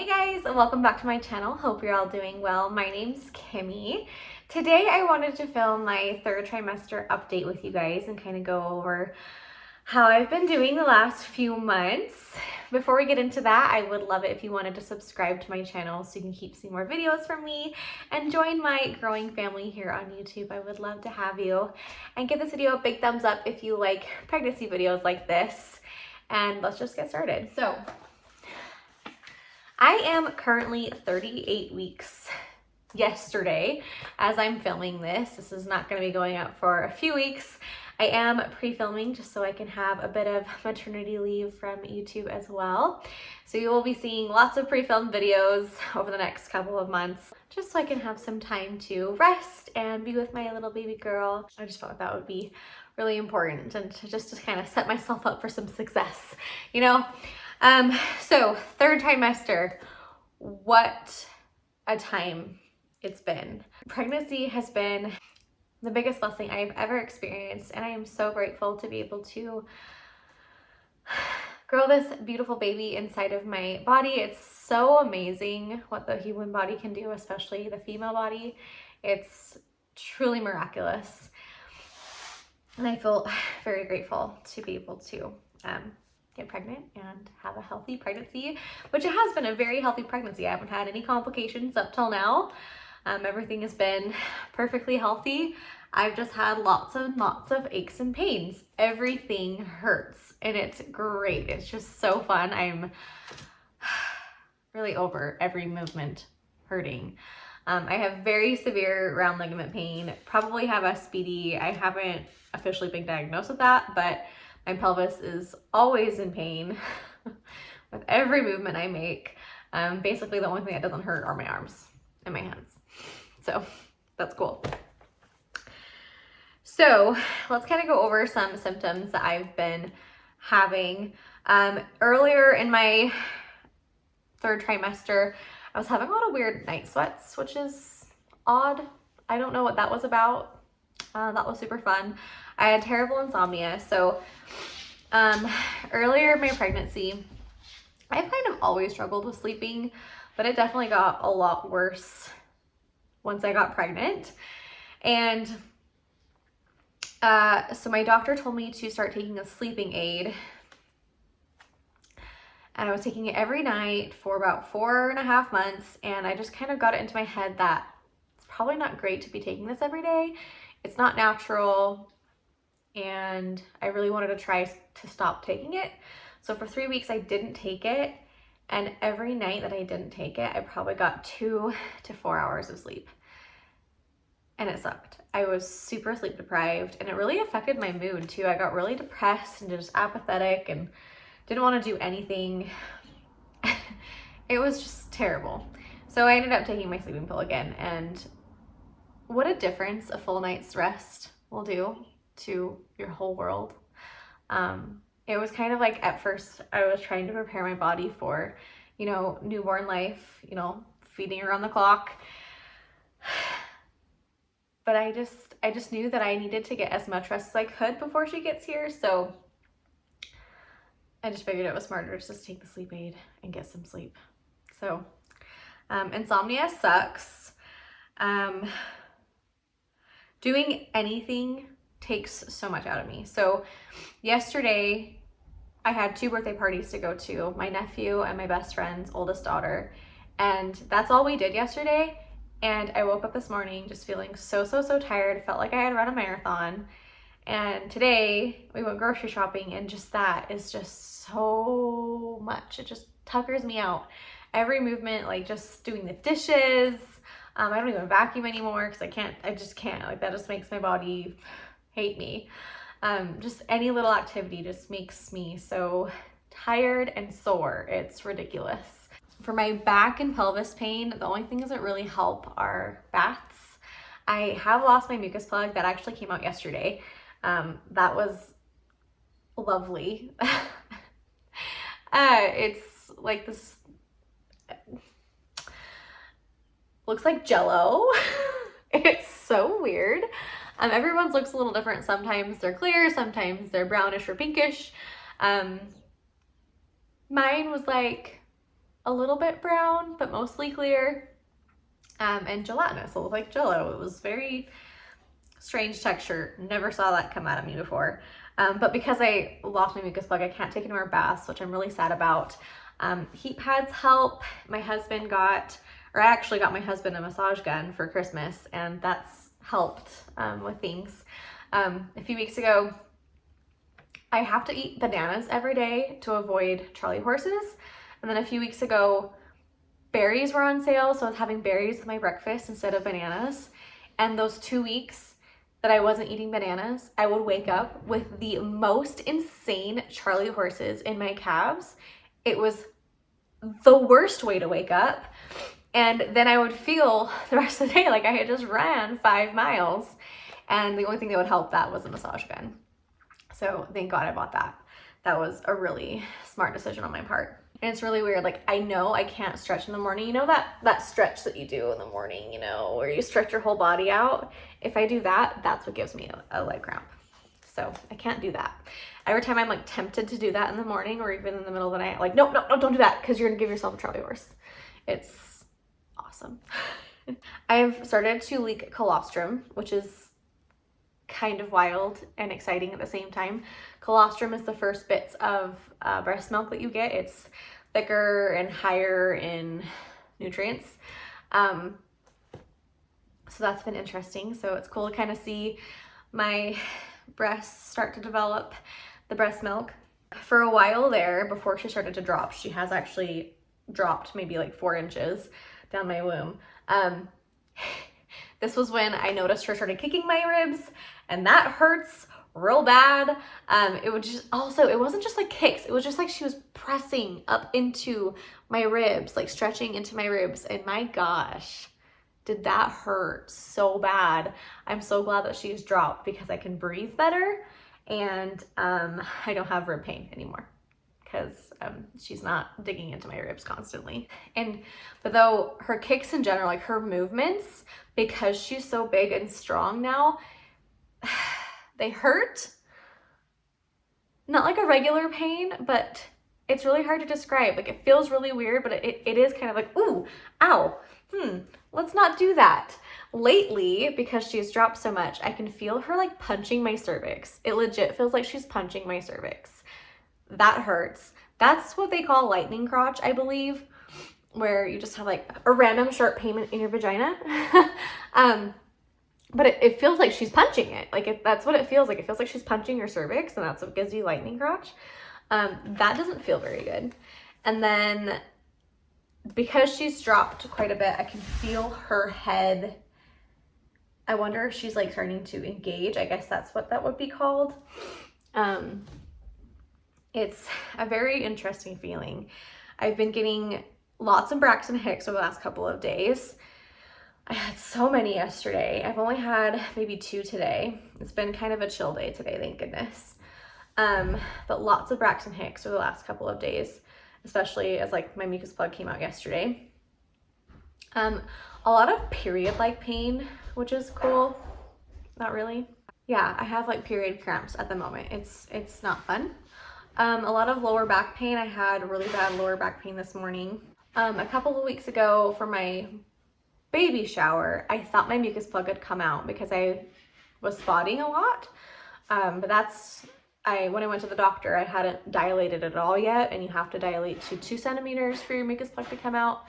Hey guys, welcome back to my channel. Hope you're all doing well. My name's Kimmy. Today I wanted to film my third trimester update with you guys and kind of go over how I've been doing the last few months. Before we get into that, I would love it if you wanted to subscribe to my channel so you can keep seeing more videos from me and join my growing family here on YouTube. I would love to have you. And give this video a big thumbs up if you like pregnancy videos like this. And let's just get started. So, I am currently 38 weeks yesterday as I'm filming this. This is not going to be going out for a few weeks. I am pre-filming just so I can have a bit of maternity leave from YouTube as well. So you will be seeing lots of pre-filmed videos over the next couple of months just so I can have some time to rest and be with my little baby girl. I just felt like that would be really important and to kind of set myself up for some success, you know? So third trimester, what a time it's been. Pregnancy has been the biggest blessing I've ever experienced, and I am so grateful to be able to grow this beautiful baby inside of my body. It's so amazing what the human body can do, especially the female body. It's truly miraculous. And I feel very grateful to be able to get pregnant and have a healthy pregnancy, which it has been a very healthy pregnancy. I haven't had any complications up till now. Everything has been perfectly healthy. I've just had lots of aches and pains. Everything hurts and it's great. It's just so fun. I'm really over every movement hurting. I have very severe round ligament pain, probably have SPD. I haven't officially been diagnosed with that, but my pelvis is always in pain with every movement I make. Basically, the only thing that doesn't hurt are my arms and my hands. So that's cool. So let's kind of go over some symptoms that I've been having. Earlier in my third trimester, I was having a lot of weird night sweats, which is odd. I don't know what that was about. That was super fun. I had terrible insomnia. So earlier in my pregnancy, I've kind of always struggled with sleeping, but it definitely got a lot worse once I got pregnant. And so my doctor told me to start taking a sleeping aid. And I was taking it every night for about 4.5 months. And I just kind of got it into my head that it's probably not great to be taking this every day. It's not natural. And I really wanted to try to stop taking it. So for 3 weeks, I didn't take it. And every night that I didn't take it, I probably got 2 to 4 hours of sleep. And it sucked. I was super sleep deprived and it really affected my mood too. I got really depressed and just apathetic and didn't want to do anything. It was just terrible. So I ended up taking my sleeping pill again, and what a difference a full night's rest will do to your whole world. It was kind of like, at first I was trying to prepare my body for, you know, newborn life, you know, feeding her on the clock. But I just knew that I needed to get as much rest as I could before she gets here. So I just figured it was smarter to just take the sleep aid and get some sleep. So insomnia sucks. Doing anything takes so much out of me. So yesterday I had 2 birthday parties to go to, my nephew and my best friend's oldest daughter. And that's all we did yesterday. And I woke up this morning just feeling so tired. Felt like I had run a marathon. And today we went grocery shopping, and just that is just so much. It just tuckers me out. Every movement, like just doing the dishes. I don't even vacuum anymore because I just can't. Like, that just makes my body hate me. Just any little activity just makes me so tired and sore. It's ridiculous. For my back and pelvis pain, the only things that really help are baths. I have lost my mucus plug. That actually came out yesterday. That was lovely. It's like this, looks like Jello. It's so weird. Everyone's looks a little different. Sometimes they're clear, sometimes they're brownish or pinkish. Mine was like a little bit brown, but mostly clear, and gelatinous. It looked like Jell-O. It was very strange texture. Never saw that come out of me before. But because I lost my mucus plug, I can't take any more baths, which I'm really sad about. Heat pads help. My husband got, or I actually got my husband a massage gun for Christmas, and that's helped with things. A few weeks ago, I have to eat bananas every day to avoid Charlie horses. And then a few weeks ago, berries were on sale, so I was having berries with my breakfast instead of bananas. And those 2 weeks that I wasn't eating bananas, I would wake up with the most insane Charlie horses in my calves. It was the worst way to wake up. And then I would feel the rest of the day like I had just ran 5 miles. And the only thing that would help that was a massage gun. So thank God I bought that. That was a really smart decision on my part. And it's really weird. Like, I know I can't stretch in the morning. You know that stretch that you do in the morning, you know, where you stretch your whole body out? If I do that, that's what gives me a leg cramp. So I can't do that. Every time I'm like tempted to do that in the morning or even in the middle of the night, like, no, don't do that, because you're gonna give yourself a Charlie horse. It's awesome. I've started to leak colostrum, which is kind of wild and exciting at the same time. Colostrum is the first bits of breast milk that you get. It's thicker and higher in nutrients. So that's been interesting. So it's cool to kind of see my breasts start to develop the breast milk. For a while there, before she started to drop, she has actually dropped maybe like 4 inches down my womb. This was when I noticed her started kicking my ribs, and that hurts real bad. It wasn't just like kicks. It was just like she was pressing up into my ribs, like stretching into my ribs. And my gosh, did that hurt so bad. I'm so glad that she's dropped because I can breathe better, and I don't have rib pain anymore because she's not digging into my ribs constantly. But though her kicks in general, like her movements, because she's so big and strong now, they hurt. Not like a regular pain, but it's really hard to describe. Like, it feels really weird, but it is kind of like, ooh, ow, let's not do that. Lately, because she's dropped so much, I can feel her like punching my cervix. It legit feels like she's punching my cervix. That hurts. That's what they call lightning crotch, I believe, where you just have like a random sharp pain in your vagina. But it feels like she's punching it. Like, that's what it feels like. It feels like she's punching your cervix, and that's what gives you lightning crotch. That doesn't feel very good. And then because she's dropped quite a bit, I can feel her head. I wonder if she's like starting to engage. I guess that's what that would be called. It's a very interesting feeling. I've been getting lots of Braxton Hicks over the last couple of days. I had so many yesterday. I've only had maybe 2 today. It's been kind of a chill day today, thank goodness. But lots of Braxton Hicks over the last couple of days, especially as like my mucus plug came out yesterday. A lot of period-like pain, which is cool. Not really. Yeah, I have like period cramps at the moment. It's not fun. A lot of lower back pain. I had really bad lower back pain this morning. A couple of weeks ago for my baby shower, I thought my mucus plug had come out because I was spotting a lot. But when I went to the doctor, I hadn't dilated at all yet, and you have to dilate to 2 centimeters for your mucus plug to come out.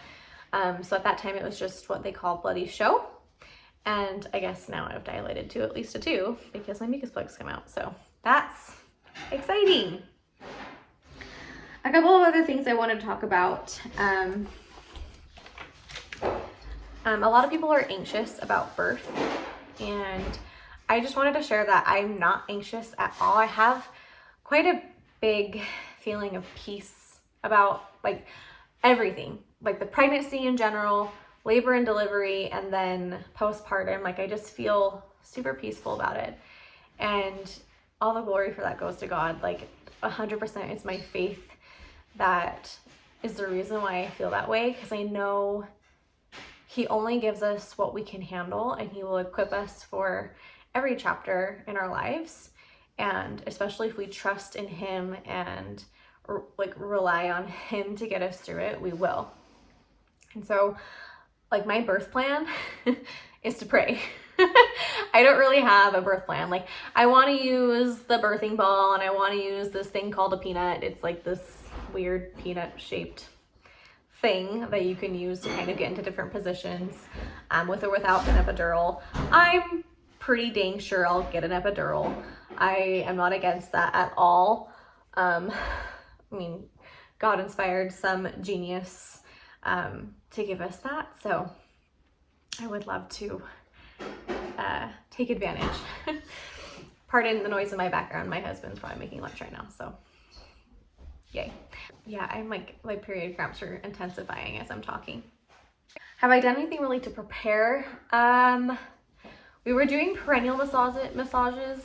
So at that time, it was just what they call bloody show. And I guess now I've dilated to at least a 2 because my mucus plugs come out. So that's exciting. A couple of other things I want to talk about. A lot of people are anxious about birth, and I just wanted to share that I'm not anxious at all. I have quite a big feeling of peace about like everything, like the pregnancy in general, labor and delivery, and then postpartum. Like, I just feel super peaceful about it, and all the glory for that goes to God. Like, 100% it's my faith that is the reason why I feel that way, because I know He only gives us what we can handle, and He will equip us for every chapter in our lives. And especially if we trust in Him and like rely on him to get us through it, we will. And so like my birth plan is to pray. I don't really have a birth plan. Like I want to use the birthing ball and I want to use this thing called a peanut. It's like this weird peanut shaped thing that you can use to kind of get into different positions with or without an epidural. I'm pretty dang sure I'll get an epidural. I am not against that at all. I mean, God inspired some genius to give us that. So I would love to take advantage. Pardon the noise in my background. My husband's probably making lunch right now, so yay. Yeah, I'm like, my period cramps are intensifying as I'm talking. Have I done anything really to prepare? We were doing perineal massages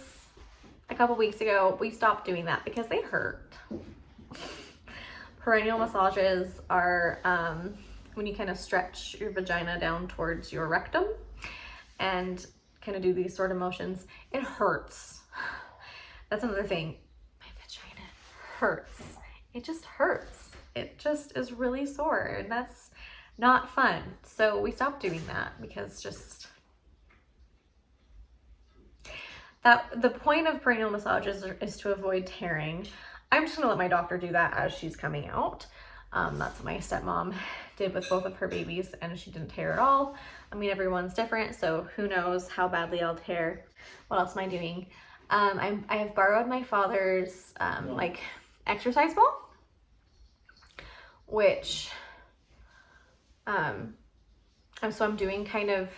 a couple weeks ago. We stopped doing that because they hurt. Perineal massages are when you kind of stretch your vagina down towards your rectum and kind of do these sort of motions. It hurts. That's another thing. My vagina hurts. It just hurts. It just is really sore, and that's not fun. So we stopped doing that because just the point of perineal massages is to avoid tearing. I'm just gonna let my doctor do that as she's coming out. That's what my stepmom did with both of her babies, and she didn't tear at all. I mean, everyone's different, so who knows how badly I'll tear. What else am I doing? I have borrowed my father's like exercise ball, which so I'm doing kind of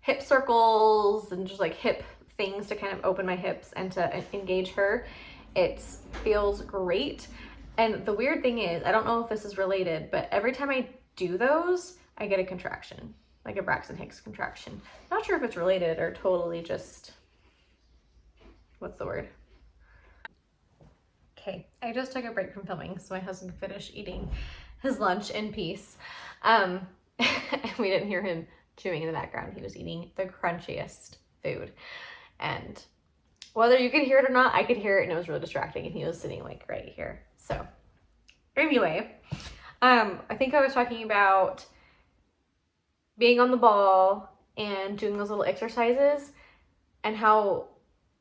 hip circles and just like hip things to kind of open my hips and to engage her. It feels great. And the weird thing is, I don't know if this is related, but every time I do those, I get a contraction, like a Braxton Hicks contraction. Not sure if it's related or totally just, what's the word? Okay, I just took a break from filming so my husband could finish eating his lunch in peace. We didn't hear him chewing in the background. He was eating the crunchiest food. And whether you could hear it or not, I could hear it, and it was really distracting, and he was sitting like right here. So anyway, I think I was talking about being on the ball and doing those little exercises and how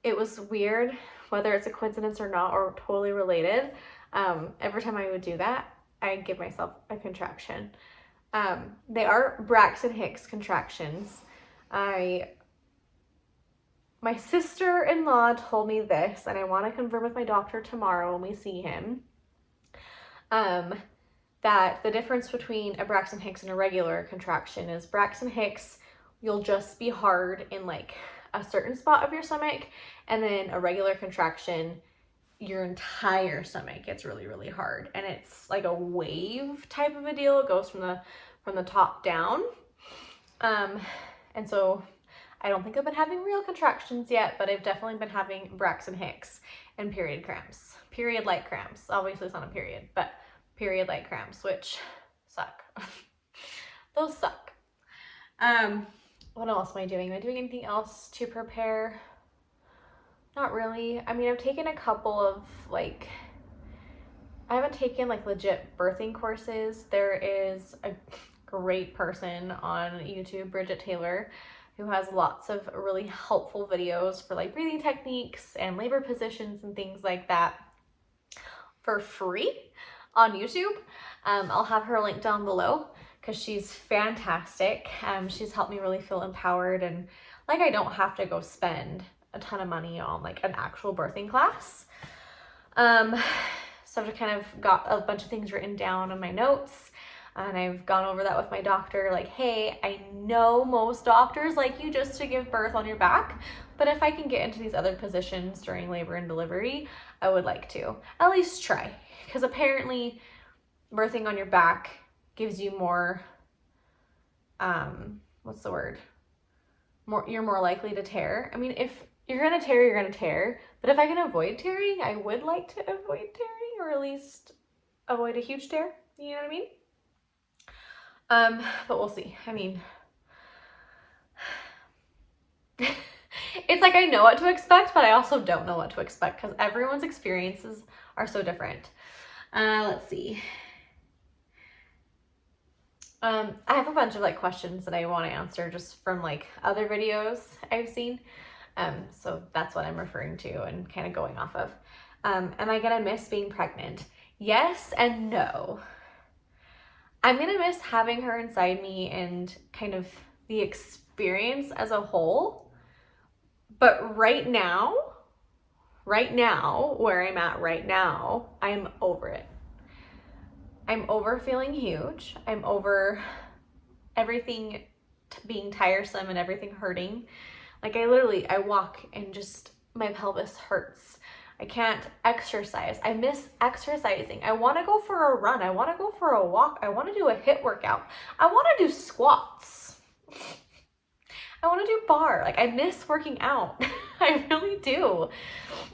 it was weird, whether it's a coincidence or not, or totally related. Every time I would do that, I'd give myself a contraction. They are Braxton Hicks contractions. My sister-in-law told me this, and I want to confirm with my doctor tomorrow when we see him, that the difference between a Braxton Hicks and a regular contraction is Braxton Hicks, you'll just be hard in like a certain spot of your stomach, and then a regular contraction, your entire stomach gets really, really hard, and it's like a wave type of a deal. It goes from the top down, and so I don't think I've been having real contractions yet, but I've definitely been having Braxton Hicks and period cramps. Period-like cramps. Obviously it's not a period, but period-like cramps, which suck. Those suck. What else am I doing? Am I doing anything else to prepare? Not really. I mean, I've taken a couple of like, I haven't taken like legit birthing courses. There is a great person on YouTube, Bridget Taylor, who has lots of really helpful videos for like breathing techniques and labor positions and things like that for free on YouTube. I'll have her link down below because she's fantastic. She's helped me really feel empowered, and like I don't have to go spend a ton of money on like an actual birthing class. So I've just kind of got a bunch of things written down in my notes, and I've gone over that with my doctor, like, hey, I know most doctors like you just to give birth on your back, but if I can get into these other positions during labor and delivery, I would like to at least try, because apparently birthing on your back gives you more, what's the word? You're more likely to tear. I mean, if you're gonna tear, you're gonna tear, but if I can avoid tearing, I would like to avoid tearing, or at least avoid a huge tear, you know what I mean? But we'll see. I mean, It's like I know what to expect, but I also don't know what to expect because everyone's experiences are so different. Let's see. I have a bunch of like questions that I want to answer just from like other videos I've seen. So that's what I'm referring to and kind of going off of. Am I gonna miss being pregnant? Yes and no. I'm gonna miss having her inside me and kind of the experience as a whole. But right now, where I'm at right now, I'm over it. I'm over feeling huge. I'm over everything being tiresome and everything hurting. Like I walk and just my pelvis hurts. I can't exercise. I miss exercising. I want to go for a run. I want to go for a walk. I want to do a HIIT workout. I want to do squats. I want to do bar. Like I miss working out. I really do.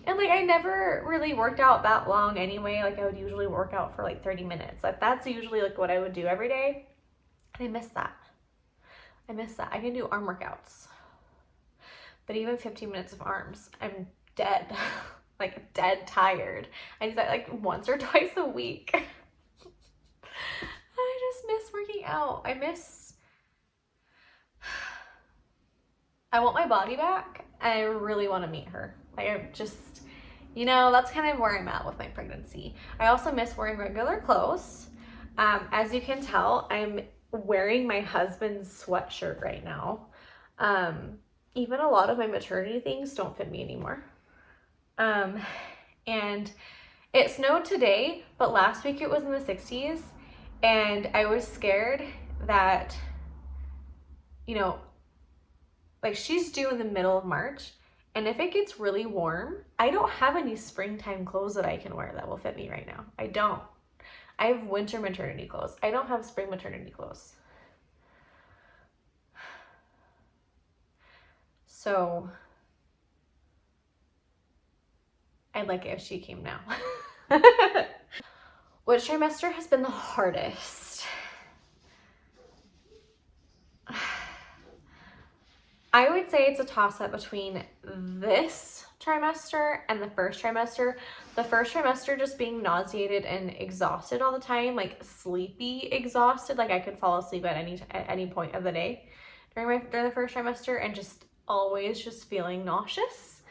And like I never really worked out that long anyway. Like I would usually work out for like 30 minutes. Like that's usually like what I would do every day. And I miss that. I can do arm workouts. But even 15 minutes of arms, I'm dead. Like dead tired. I do that like once or twice a week. I just miss working out. I want my body back. And I really want to meet her. Like I just, that's kind of where I'm at with my pregnancy. I also miss wearing regular clothes. As you can tell, I'm wearing my husband's sweatshirt right now. Even a lot of my maternity things don't fit me anymore. And it snowed today, but last week it was in the 60s. And I was scared that, like she's due in the middle of March. And if it gets really warm, I don't have any springtime clothes that I can wear that will fit me right now. I don't. I have winter maternity clothes. I don't have spring maternity clothes. So I'd like it if she came now. Which trimester has been the hardest? I would say it's a toss-up between this trimester and the first trimester. The first trimester just being nauseated and exhausted all the time, like sleepy exhausted, like I could fall asleep at any point of the day during the first trimester and just always just feeling nauseous.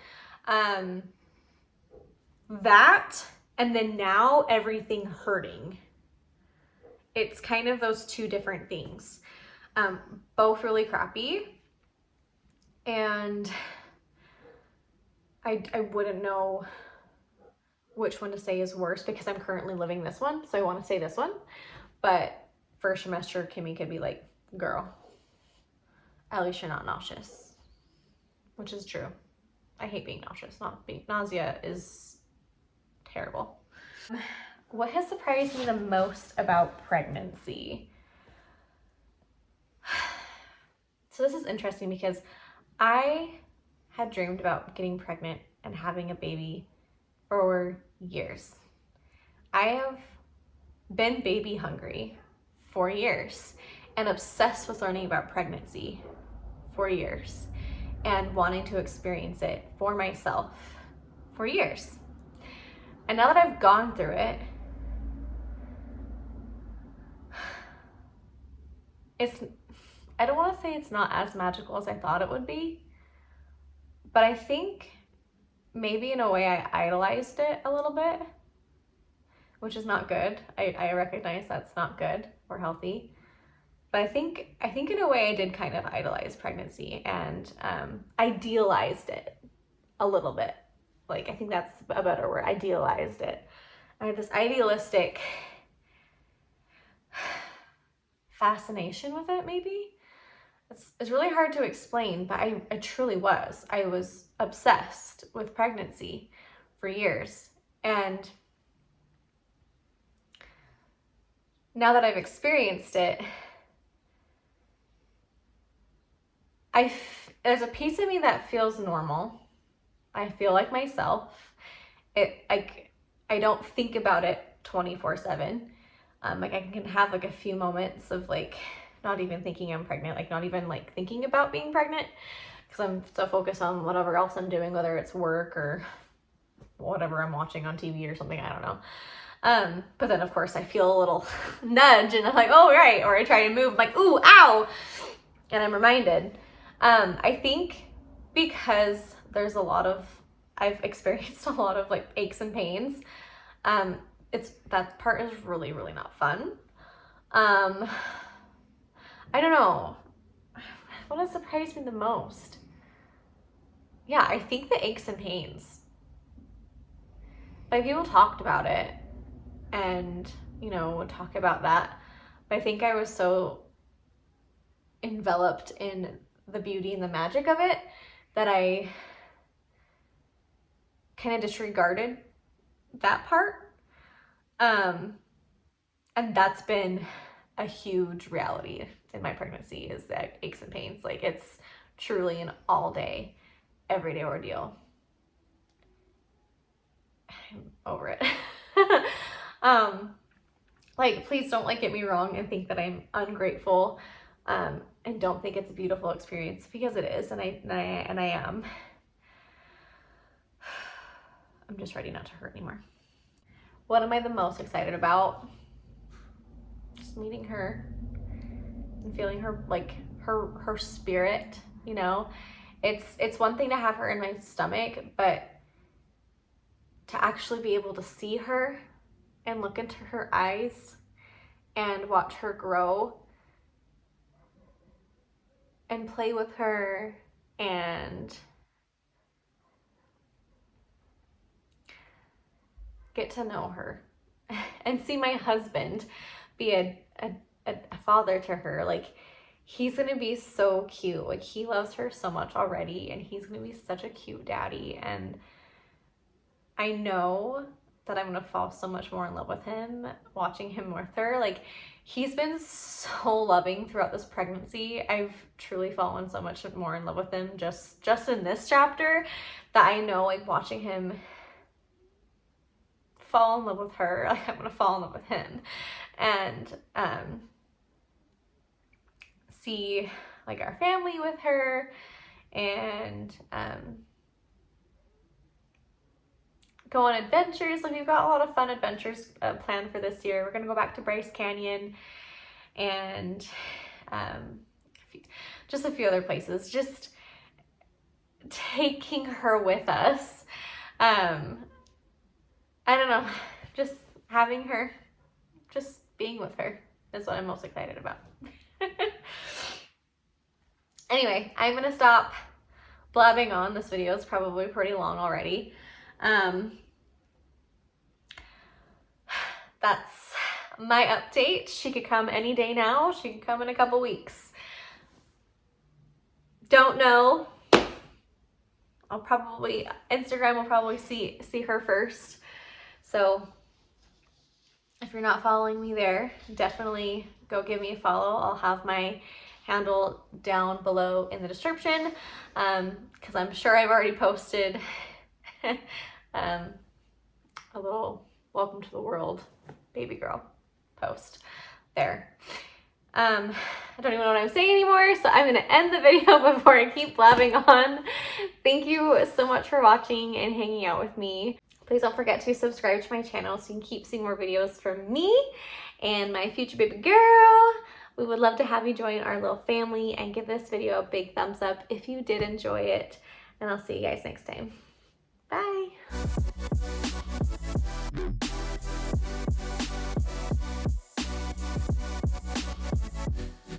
That, and then now everything hurting. It's kind of those two different things. Both really crappy. And I wouldn't know which one to say is worse because I'm currently living this one. So I want to say this one. But first trimester, Kimmy could be like, girl, at least you're not nauseous. Which is true. I hate being nauseous. Nausea is terrible. What has surprised me the most about pregnancy? So this is interesting because I had dreamed about getting pregnant and having a baby for years. I have been baby hungry for years and obsessed with learning about pregnancy for years and wanting to experience it for myself for years. And now that I've gone through it, I don't want to say it's not as magical as I thought it would be, but I think maybe in a way I idolized it a little bit, which is not good. I recognize that's not good or healthy, but I think in a way I did kind of idolize pregnancy and idealized it a little bit. Like I think that's a better word, idealized it. I had this idealistic fascination with it maybe. It's really hard to explain, but I truly was. I was obsessed with pregnancy for years. And now that I've experienced it, there's a piece of me that feels normal. I feel like myself. I don't think about it 24/7. Like I can have like a few moments of like not even thinking I'm pregnant, like not even like thinking about being pregnant because I'm so focused on whatever else I'm doing, whether it's work or whatever I'm watching on TV or something, I don't know. But then of course I feel a little nudge and I'm like, oh, right. Or I try to move, I'm like, ooh, ow. And I'm reminded. I think because there's I've experienced a lot of like aches and pains. That part is really, really not fun. I don't know. What has surprised me the most? Yeah, I think the aches and pains. Like, people talked about it and, would talk about that. But I think I was so enveloped in the beauty and the magic of it that I kind of disregarded that part. And that's been a huge reality in my pregnancy, is that aches and pains. Like, it's truly an all day, everyday ordeal. I'm over it. Like, please don't get me wrong and think that I'm ungrateful, and don't think it's a beautiful experience, because it is, and I am. I'm just ready not to hurt anymore. What am I the most excited about? Just meeting her and feeling her, her spirit, It's one thing to have her in my stomach, but to actually be able to see her and look into her eyes and watch her grow and play with her and get to know her and see my husband be a father to her. He's gonna be so cute. He loves her so much already, and he's gonna be such a cute daddy. And I know that I'm gonna fall so much more in love with him watching him with her. He's been so loving throughout this pregnancy. I've truly fallen so much more in love with him just in this chapter, that I know, watching him fall in love with her, I'm gonna fall in love with him. And see our family with her, and go on adventures. We've got a lot of fun adventures planned for this year. We're gonna go back to Bryce Canyon and just a few other places, just taking her with us. I don't know, just having her, just being with her is what I'm most excited about. Anyway, I'm gonna stop blabbing on. This video is probably pretty long already. That's my update. She could come any day now. She could come in a couple weeks. Don't know. Instagram will probably see her first. So if you're not following me there, definitely go give me a follow. I'll have my handle down below in the description, because I'm sure I've already posted a little welcome to the world baby girl post there. I don't even know what I'm saying anymore, so I'm gonna end the video before I keep blabbing on. Thank you so much for watching and hanging out with me. Please don't forget to subscribe to my channel so you can keep seeing more videos from me and my future baby girl. We would love to have you join our little family, and give this video a big thumbs up if you did enjoy it. And I'll see you guys next time. Bye.